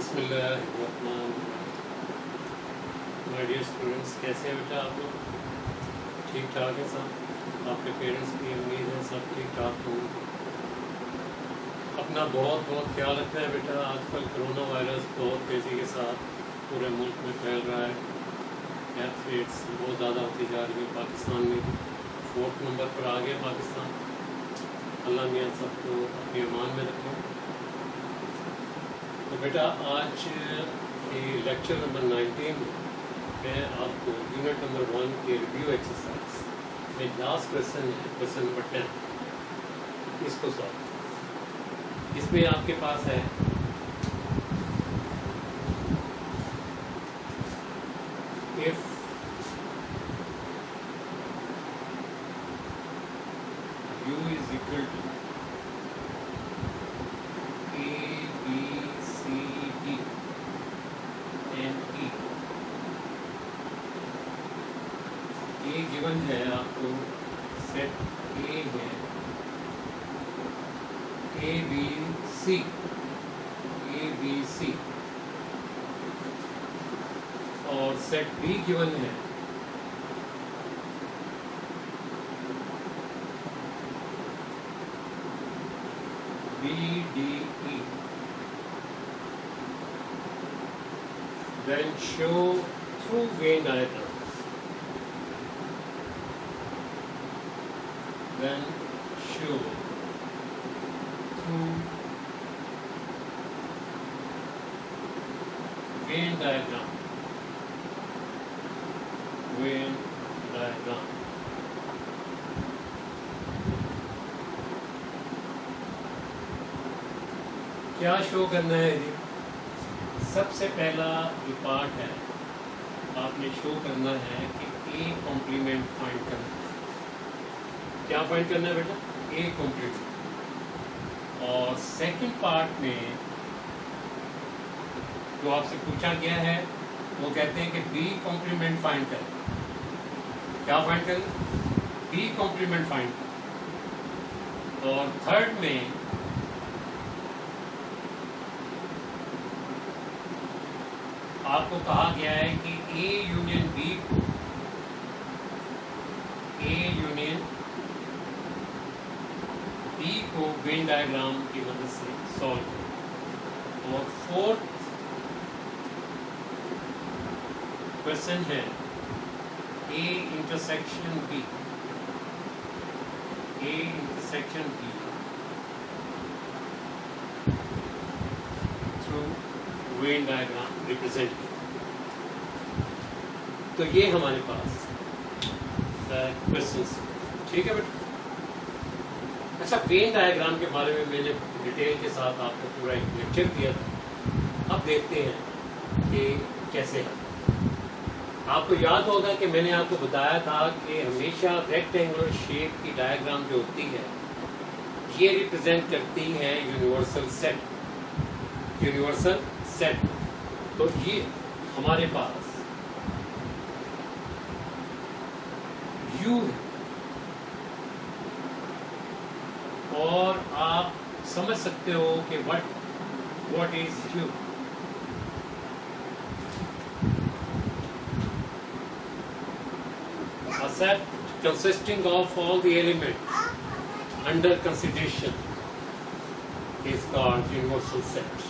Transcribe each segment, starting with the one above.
बिस्मिल्लाहिर्रहमानिर्रहीम। My dear students, कैसे हैं बेटा आप लोग? ठीक ठाक है सब? आपके पेरेंट्स की उम्मीद है सब ठीक ठाक होंगे। अपना बहुत बहुत ख्याल रखना है बेटा। आजकल कोरोना वायरस बहुत तेज़ी के साथ पूरे मुल्क में फैल रहा है। डेथ रेट्स बहुत ज़्यादा होती जा रही है। पाकिस्तान में 4th नंबर पर आ गया पाकिस्तान। अल्लाह मियाँ सबको अपनी अमान में रखें। तो बेटा आज की लेक्चर नंबर 19 में आपको यूनिट नंबर 1 के रिव्यू एक्सरसाइज में लास्ट क्वेश्चन है, क्वेश्चन नंबर 10। इसको सॉल्व, इसमें आपके पास है if u is equal to a b c d and e। a given है आपको, सेट a है a b c और सेट b गिवन है b d e। Then show through Venn diagram. Then show through Venn diagram. Venn diagram. क्या show करना है जी? सबसे पहला जो पार्ट है, आपने शो करना है कि ए कॉम्प्लीमेंट फाइंड करना है। क्या फाइंड करना है बेटा? A complement. और सेकंड पार्ट में जो आपसे पूछा गया है वो कहते हैं कि बी कॉम्प्लीमेंट फाइंड करें। क्या फाइंड करें? बी कॉम्प्लीमेंट फाइंड करें। और थर्ड में आपको कहा गया है कि A यूनियन B को वेन डायग्राम की मदद से सॉल्व करें। और फोर्थ क्वेश्चन है A intersection B through Venn diagram represent. तो ये हमारे पास क्वेश्चंस, ठीक है बेटा। अच्छा, वेन डायग्राम के बारे में मैंने डिटेल के साथ आपको पूरा एक लेक्चर दिया था। अब देखते हैं कि कैसे है। आपको याद होगा कि मैंने आपको बताया था कि हमेशा रेक्टेंगुलर शेप की डायग्राम जो होती है ये रिप्रेजेंट करती है यूनिवर्सल सेट। तो ये हमारे पास U है और आप समझ सकते हो कि what is U। A set consisting of all the elements under consideration is called universal set।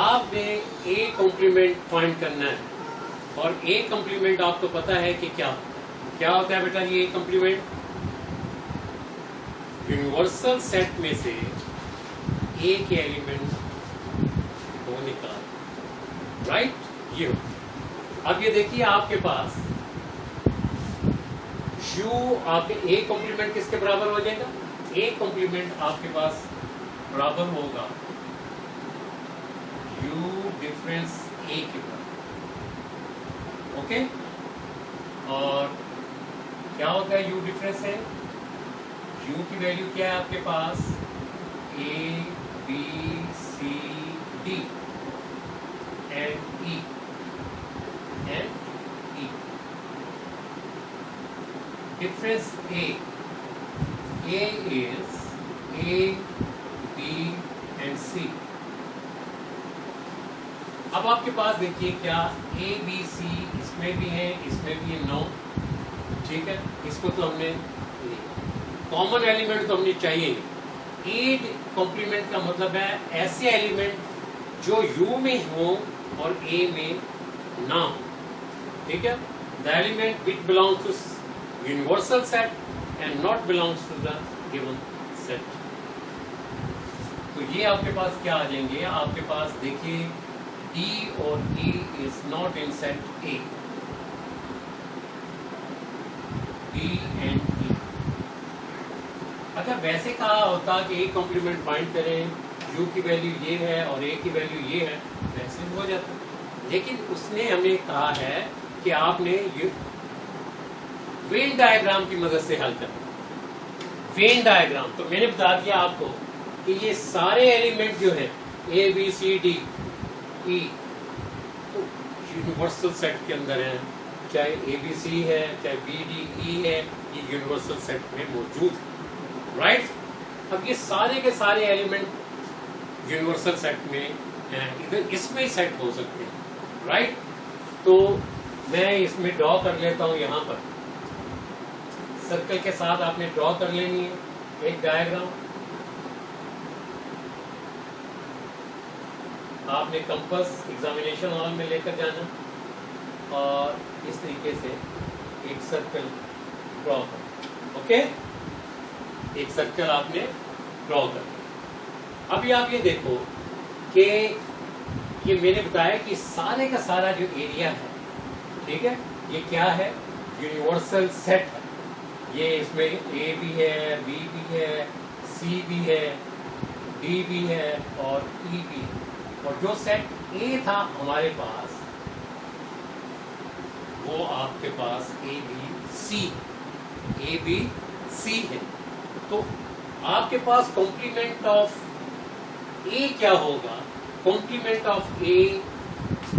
आपने A कॉम्प्लीमेंट फाइंड करना है और A कॉम्प्लीमेंट आपको पता है कि क्या होता है बेटा? ये कॉम्प्लीमेंट यूनिवर्सल सेट में से A के एलिमेंट को निकाल, राइट? ये हो। अब ये देखिए आपके पास U आपके A कॉम्प्लीमेंट किसके बराबर हो जाएगा? A कॉम्प्लीमेंट आपके पास बराबर होगा U डिफरेंस A के बराबर। ओके? और क्या होता है U डिफरेंस है? U की वैल्यू क्या है आपके पास? A B C D and E difference A is A, B and C अब आपके पास देखिए क्या ए बी सी इसमें भी है, इसमें भी है 9, ठीक है। इसको तो हमने कॉमन एलिमेंट तो हमने चाहिए। 8 कॉम्प्लीमेंट का मतलब है ऐसे एलिमेंट जो यू में हो और ए में ना हो, ठीक है। The element which belongs to universal set and not belongs to the given set. तो ये आपके पास क्या आ जाएंगे, आपके पास देखिए D और E is not in set A. D and E. अगर वैसे कहा होता कि A कॉम्प्लीमेंट फाइंड करें, U की वैल्यू ये है और A की वैल्यू ये है, वैसे हो जाता। लेकिन उसने हमें कहा है कि आपने ये वेन डायग्राम की मदद से हल करना। वेन डायग्राम तो मैंने बता दिया आपको कि ये सारे एलिमेंट जो है A B C D E तो यूनिवर्सल सेट के अंदर है, चाहे ABC है चाहे BDE है, ये यूनिवर्सल सेट में मौजूद है, राइट। अब ये सारे के सारे एलिमेंट यूनिवर्सल सेट में हैं, इधर इसमें सेट हो सकते हैं, राइट। तो मैं इसमें ड्रॉ कर लेता हूं, यहां पर सर्कल के साथ आपने ड्रॉ कर लेनी है एक डायग्राम। आपने कंपास एग्जामिनेशन हॉल में लेकर जाना और इस तरीके से एक सर्कल ड्रॉ कर, ओके। एक सर्कल आपने ड्रॉ कर। अभी आप ये देखो कि ये मैंने बताया कि सारे का सारा जो एरिया है, ठीक है, ये क्या है, यूनिवर्सल सेट है। ये इसमें A भी है, B भी है, C भी है, D भी है और E भी है। और जो सेट A था हमारे पास वो आपके पास A B C है। तो आपके पास कॉम्प्लीमेंट ऑफ A क्या होगा, कॉम्प्लीमेंट ऑफ A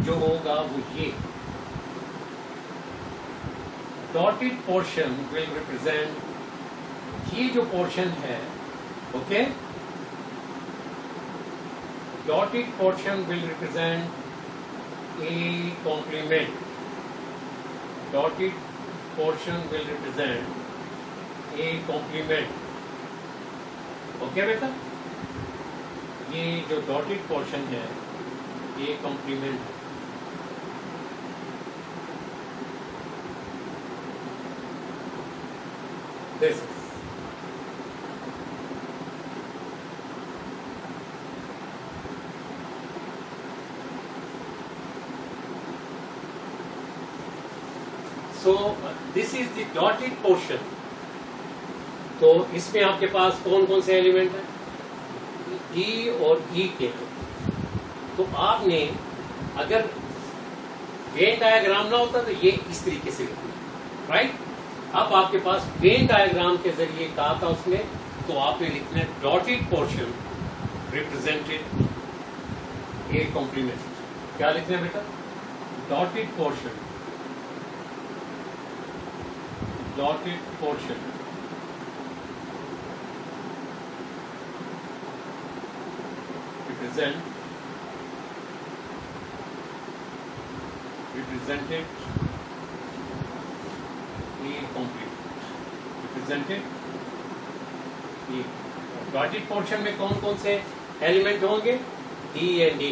जो होगा वो ये डॉटेड पोर्शन विल रिप्रेजेंट, ये जो पोर्शन है, okay, dotted portion will represent A complement. Dotted portion will represent A complement. Okay बेटा, ये जो dotted portion है A complement है। This is so this is the dotted portion। तो इसमें आपके पास कौन कौन से एलिमेंट हैं, E और E के। तो आपने अगर वेन डायग्राम ना होता तो ये इस तरीके से लिखना, राइट। अब आपके पास वेन डायग्राम के जरिए कहा था उसने, तो आपने लिखना है dotted portion represented A complement. क्या लिखना है बेटा, dotted portion, dotted portion represented A complement, represented A। dotted portion में कौन कौन से एलिमेंट होंगे, D and A,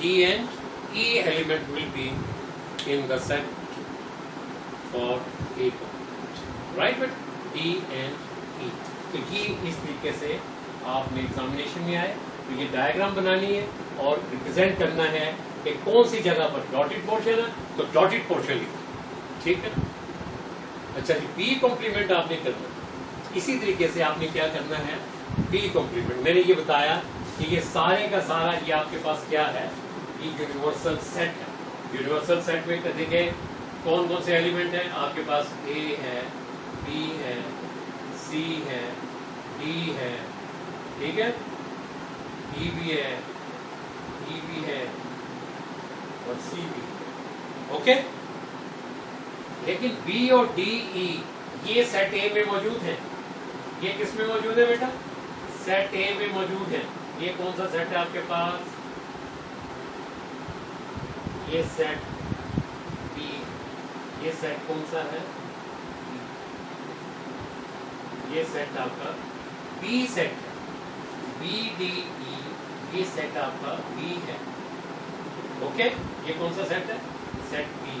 D and E element will be in the set for A complement, right बेटा, D and E। तो ये इस तरीके से आपने एग्जामिनेशन में आए तो ये डायग्राम बनानी है और रिप्रेजेंट करना है कि कौन सी जगह पर डॉटेड पोर्शन है, तो डॉटेड पोर्शन लिखो, ठीक है। अच्छा जी, बी कॉम्प्लीमेंट आपने करना, इसी तरीके से आपने क्या करना है, बी कॉम्प्लीमेंट। मैंने ये बताया कि ये सारे का सारा ये आपके पास क्या है, ये यूनिवर्सल सेट है। यूनिवर्सल सेट में देखिए कौन कौन से एलिमेंट हैं आपके पास, A है, B है, C है, D है, ठीक है, E भी है, E भी है और C भी, ओके। लेकिन B और D, E ये सेट A में मौजूद है। ये किस में मौजूद है बेटा, सेट A में मौजूद है। ये कौन सा सेट है आपके पास, ये सेट बी, ये सेट कौन सा है? ये सेट आपका बी सेट है, बी डी ई, ये सेट आपका बी है। ओके, ये कौन सा सेट है? Set B.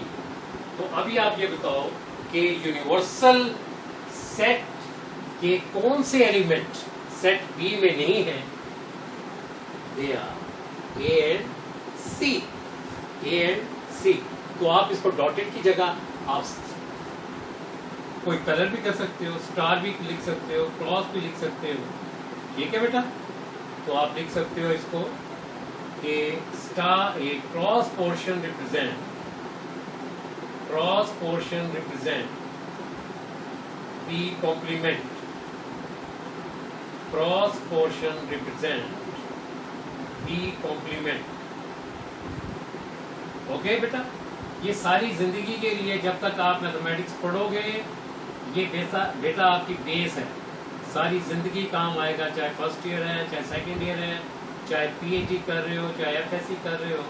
तो अभी आप ये बताओ कि यूनिवर्सल सेट के कौन से एलिमेंट सेट बी में नहीं है? They are A and C, A and C. तो आप इसको डॉटेड की जगह आप कोई कलर भी कर सकते हो, स्टार भी लिख सकते हो, क्रॉस भी लिख सकते हो। ठीक है बेटा, तो आप लिख सकते हो इसको कि star, A cross portion represent, cross portion represent B complement, cross portion represent B complement. Okay बेटा, ये सारी जिंदगी के लिए जब तक आप मैथमेटिक्स पढ़ोगे, ये बेटा आपकी बेस है, सारी जिंदगी काम आएगा। चाहे फर्स्ट ईयर है, चाहे सेकंड ईयर है, चाहे पीएचडी कर रहे हो, चाहे एफएससी कर रहे हो,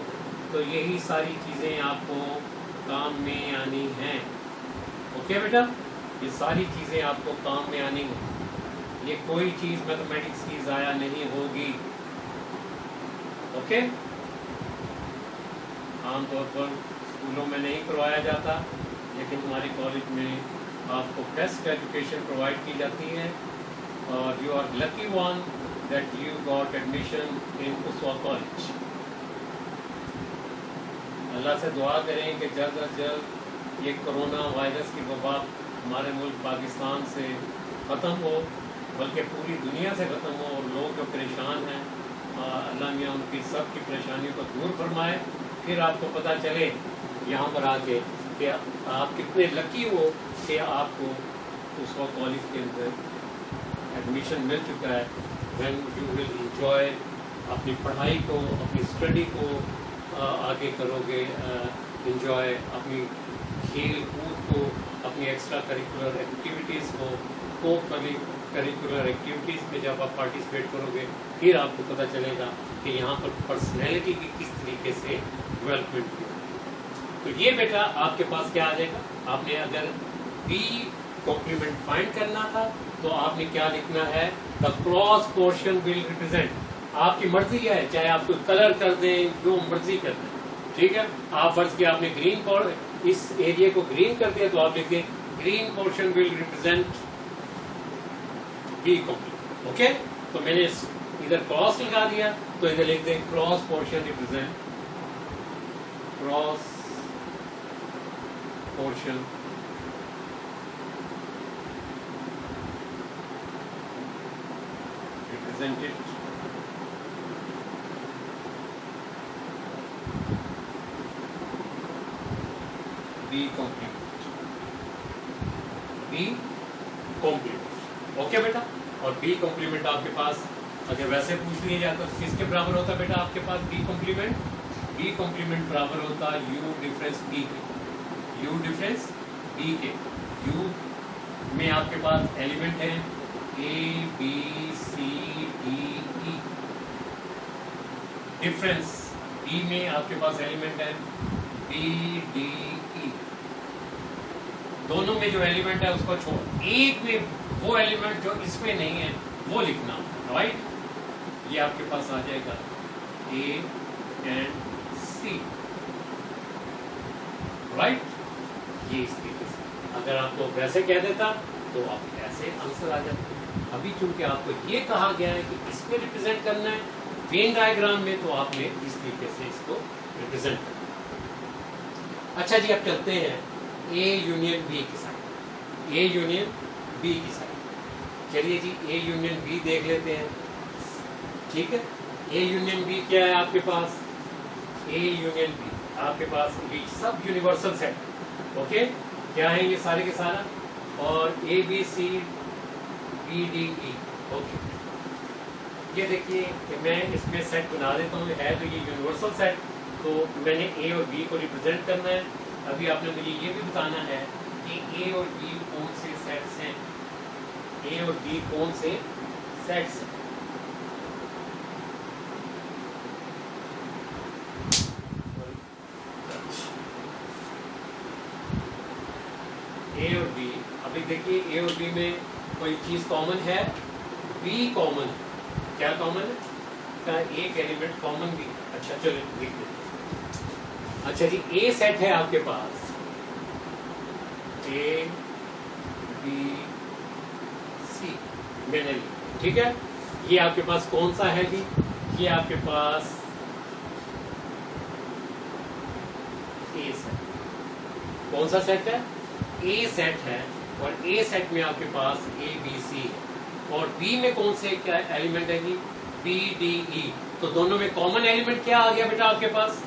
तो यही सारी चीज़ें आपको काम में आनी हैं। ओके बेटा, ये सारी चीज़ें आपको काम में आनी हैं। ये कोई चीज़ मैथमेटिक्स की ज़ाया नहीं होगी। ओके, आमतौर पर स्कूलों में नहीं करवाया जाता, लेकिन हमारे कॉलेज में आपको बेस्ट एजुकेशन प्रोवाइड की जाती है और you are lucky one that you got admission in उसवा कॉलेज। अल्लाह से दुआ करें कि जल्द अज जल्द ये कोरोना वायरस की वबा हमारे मुल्क पाकिस्तान से ख़त्म हो, बल्कि पूरी दुनिया से ख़त्म हो, और लोग जो परेशान हैं अल्लाह मियाँ उनकी सब की परेशानियों को दूर फरमाए। फिर आपको पता चले यहाँ पर आके कि आप कितने लकी हो कि आपको उस वक्त कॉलेज के अंदर एडमिशन मिल चुका है। व्हेन यू विल इंजॉय अपनी पढ़ाई को, अपनी स्टडी को आगे करोगे, इंजॉय अपनी खेल कूद को, अपनी एक्स्ट्रा करिकुलर एक्टिविटीज़ को, को करिकुलर एक्टिविटीज़ में जब आप पार्टिसिपेट करोगे, फिर आपको पता चलेगा कि यहाँ पर पर्सनैलिटी की किस तरीके से डेवलपमेंट हुई। तो ये बेटा आपके पास क्या आ जाएगा? आपने अगर बी कॉम्प्लीमेंट फाइंड करना था तो आपने क्या लिखना है? The cross portion will represent. आपकी मर्जी है, चाहे आप कोई कलर कर दें, जो मर्जी कर दें। ठीक है, आप फर्ज किया आपने ग्रीन पर इस एरिया को ग्रीन कर दिया, तो आप लिख दें green portion will represent B complement. Okay, तो मैंने इधर क्रॉस लगा दिया, तो इधर लिख दें cross portion represent, cross portion represented B complement, B complement। Okay बेटा, और B complement आपके पास अगर वैसे पूछ लिया जाए तो किसके बराबर होता है बेटा आपके पास B complement? B complement बराबर होता है U डिफरेंस B के, U डिफरेंस B के। U में आपके पास एलिमेंट है A B C D E, difference B में आपके पास एलिमेंट है B D E। दोनों में जो एलिमेंट है उसको छोड़, एक में वो एलिमेंट जो इसमें नहीं है वो लिखना, राइट? ये आपके पास आ जाएगा A एंड C, राइट? ये इस तरीके से अगर आपको वैसे कह देता तो आप ऐसे आंसर आ जाते। अभी चूंकि आपको ये कहा गया है कि इसमें रिप्रेजेंट करना है वेन डायग्राम में, तो आपने इस तरीके से इसको रिप्रेजेंट करना। अच्छा जी, अब चलते हैं A यूनियन B की साइड, A यूनियन B की साइड। चलिए जी, A यूनियन B देख लेते हैं। ठीक है, A यूनियन B क्या है आपके पास? A यूनियन B आपके पास ये सब यूनिवर्सल सेट। ओके, क्या है ये सारे के सारा? और A B C B D E। Okay, ये देखिए कि मैं इसमें सेट बना देता हूँ, है तो ये यूनिवर्सल सेट, तो मैंने A और B को रिप्रेजेंट करना है। अभी आपने मुझे ये भी बताना है कि A और B कौन से सेट्स हैं, A और B कौन से सेट्स हैं। कि ए और बी में कोई चीज़ कॉमन है, बी कॉमन है। क्या कॉमन है? का एक एलिमेंट कॉमन भी है। अच्छा चलो लिख देते। अच्छा जी, ए सेट है आपके पास, ए बी सी मैंने लिखा, ठीक है। ये आपके पास कौन सा है जी? ये आपके पास ए सेट। कौन सा सेट है? ए सेट है। और ए सेट में आपके पास ए बी सी है। और बी में कौन से क्या एलिमेंट है जी? B D E. तो दोनों में कॉमन एलिमेंट क्या आ गया बेटा आपके पास?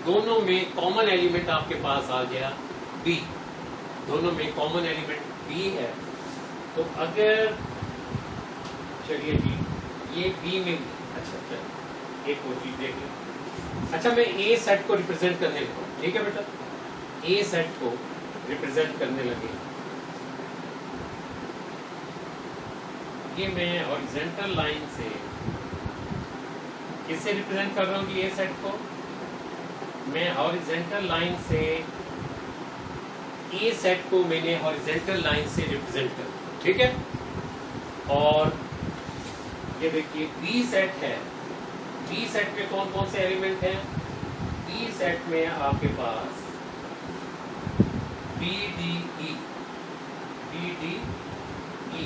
दोनों में कॉमन एलिमेंट आपके पास आ गया बी। दोनों में कॉमन एलिमेंट बी है। तो अगर चलिए जी ये बी में, अच्छा चलिए एक और चीज देख लें। अच्छा मैं ए सेट को रिप्रेजेंट करने लगा, ठीक है बेटा। ए सेट को रिप्रेजेंट करने लगे, ये मैं हॉरिजॉन्टल लाइन से किससे रिप्रेजेंट कर रहा हूँ कि ए सेट को? मैं हॉरिजॉन्टल लाइन से ए सेट को मैंने हॉरिजॉन्टल लाइन से रिप्रेजेंट कर, ठीक है। और ये देखिए बी सेट है। बी सेट में कौन कौन से एलिमेंट हैं? बी सेट में आपके पास B D E, B D E,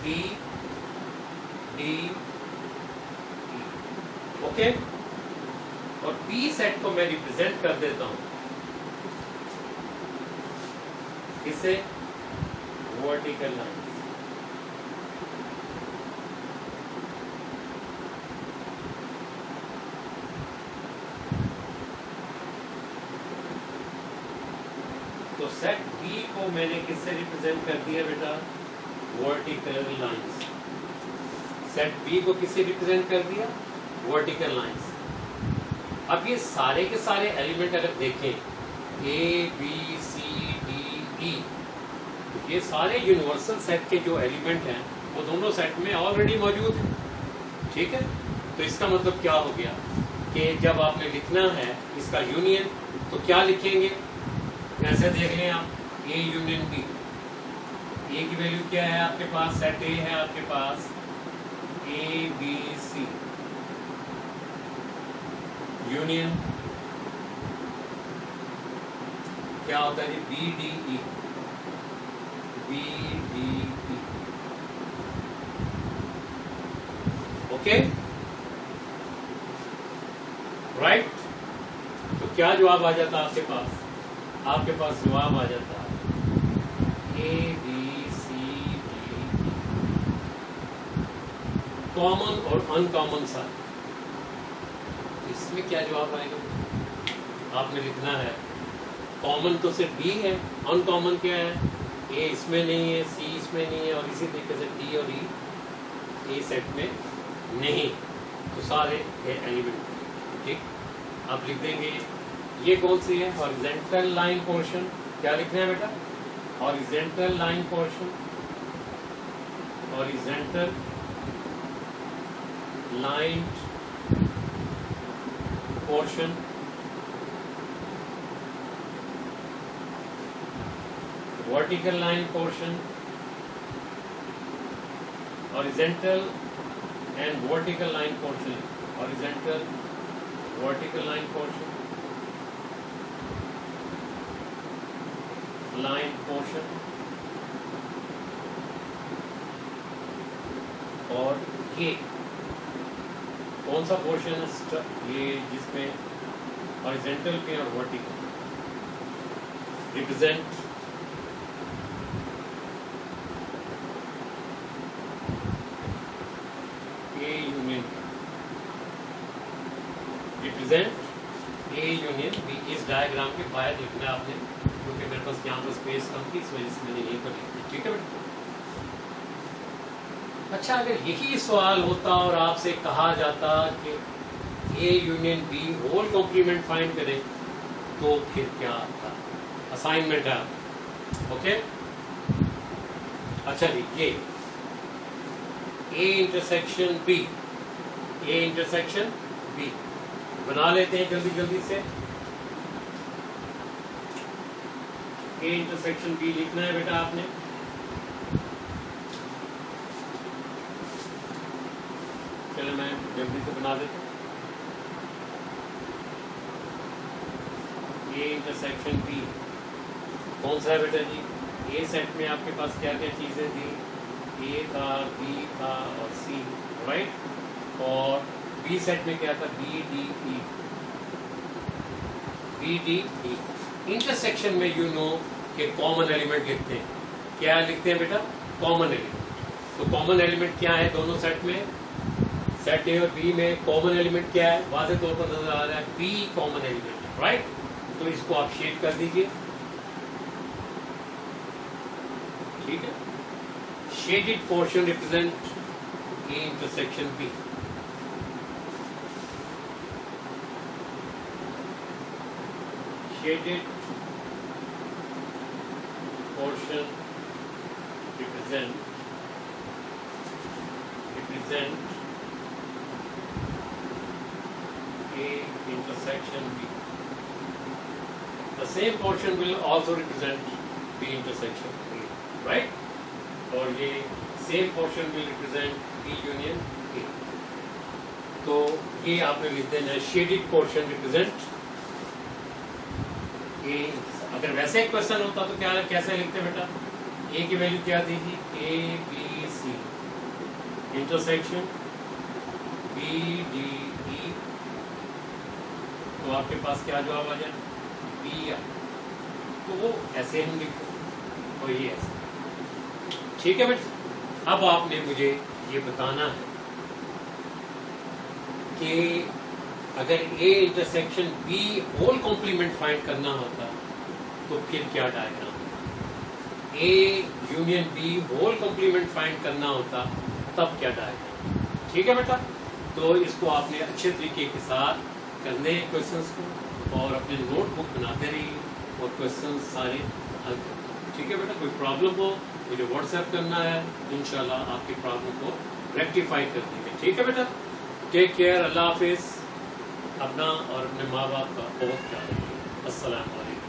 B D E, okay. और बी सेट को मैं रिप्रेजेंट कर देता हूं किससे? Vertical line. तो सेट बी को मैंने किससे रिप्रेजेंट कर दिया बेटा? Vertical lines. सेट बी को किससे रिप्रेजेंट कर दिया? Vertical lines. अब ये सारे के सारे एलिमेंट अगर देखें, ए बी सी डी ई, ये सारे यूनिवर्सल सेट के जो एलिमेंट हैं वो दोनों सेट में ऑलरेडी मौजूद हैं, ठीक है। तो इसका मतलब क्या हो गया कि जब आपने लिखना है इसका यूनियन तो क्या लिखेंगे? ऐसे देख लें आप, ए यूनियन बी। ए की वैल्यू क्या है आपके पास? सेट ए है आपके पास ए बी सी, यूनियन क्या होता है? B D E, B D E, okay right. तो क्या जवाब आ जाता आपके पास? आपके पास जवाब आ जाता A B C D, common और अनकॉमन सा। इसमें क्या जवाब आएगा? आपने लिखना है कॉमन तो सिर्फ बी है, अनकॉमन क्या है? ए इसमें नहीं है, सी इसमें नहीं है, और इसी तरीके से डी और ई ए सेट में नहीं। तो सारे एलिमेंट, ठीक। आप लिख देंगे ये कौन सी है? Horizontal line portion. क्या लिखना है बेटा? Horizontal line portion, horizontal line portion, vertical line portion, horizontal and vertical line portion, horizontal vertical line portion, line portion, और ये कौन सा पोर्शन है? ये जिसमें हॉरिजॉन्टल पे और vertical represent A union, represent A union B. इस डायग्राम के बाहर लिखना है आपने, क्योंकि मेरे पास यहाँ पर स्पेस कम थी, इस वजह से मैंने यहीं पर लिखी, ठीक है बेटा। अच्छा, अगर यही सवाल होता और आपसे कहा जाता कि A union B whole complement find करें, तो फिर क्या था? असाइनमेंट है, ओके। अच्छा जी, ये A intersection B, A intersection B बना लेते हैं जल्दी जल्दी से। ए इंटरसेक्शन बी लिखना है बेटा आपने। चलो मैं जल्दी से बना देता हूँ। ए इंटरसेक्शन बी कौन सा है बेटा जी? ए सेट में आपके पास क्या क्या चीजें थी? ए था, बी था और सी, राइट। और बी सेट में क्या था? B D E, B D E. Intersection में यू नो कि कॉमन एलिमेंट लिखते हैं। क्या लिखते हैं बेटा? Common element. तो कॉमन एलिमेंट क्या है दोनों सेट में? सेट ए और बी में कॉमन एलिमेंट क्या है? वाज़ेह तौर पर नजर आ रहा है बी कॉमन एलिमेंट, राइट। तो इसको आप शेड कर दीजिए, ठीक है। Shaded portion represent A intersection B. Shaded portion represent A intersection B. The same portion will also represent B intersection A, right? और ये same portion will represent B union A. तो ये आपने लिख देना है shaded portion represent A. अगर वैसे एक क्वेश्चन होता तो क्या कैसे लिखते बेटा? ए की वैल्यू क्या थी? A B C intersection B D E, तो आपके पास क्या जवाब आ जाए? बी आ। तो वो ऐसे हम लिखो और ये ऐसे, ठीक है बेटा। अब आपने मुझे ये बताना है कि अगर A intersection B whole complement find करना होता तो फिर क्या diagram? A union B whole complement find करना होता तब क्या डायग्राम? ठीक है बेटा। तो इसको आपने अच्छे तरीके के साथ करने हैं क्वेश्चंस को, और अपने नोटबुक बनाते रहिए और क्वेश्चंस सारे हल करें, ठीक है बेटा। कोई प्रॉब्लम हो मुझे व्हाट्सएप करना है, इंशाल्लाह आपकी प्रॉब्लम को रेक्टिफाई कर देंगे, ठीक है बेटा। टेक केयर, अल्लाह हाफिज। अपना और अपने माँ बाप का बहुत ख्याल रखिए। अस्सलाम वालेकुम।